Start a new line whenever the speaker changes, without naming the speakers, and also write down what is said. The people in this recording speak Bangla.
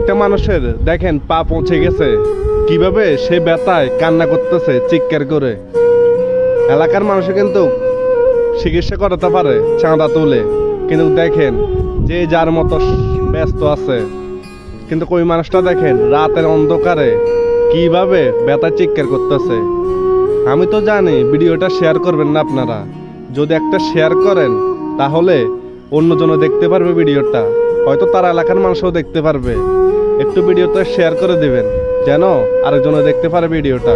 একটা মানুষের দেখেন পা পৌঁছে গেছে, কিভাবে সে ব্যথায় কান্না করতেছে চিৎকার করে। এলাকার মানুষে কিন্তু চিকিৎসা করাতে পারে চাঁদা তুলে, কিন্তু দেখেন যে যার মতো ব্যস্ত আছে, কিন্তু ওই মানুষটা দেখেন রাতের অন্ধকারে কিভাবে ব্যথা চিৎকার করতেছে। আমি তো জানি ভিডিওটা শেয়ার করবেন না আপনারা, যদি একটা শেয়ার করেন তাহলে অন্যজনও দেখতে পারবে ভিডিওটা, হয়তো তার এলাকার মানুষও দেখতে পারবে। একটু ভিডিওটা শেয়ার করে দিবেন যেন আরেকজনও দেখতে পারে ভিডিওটা।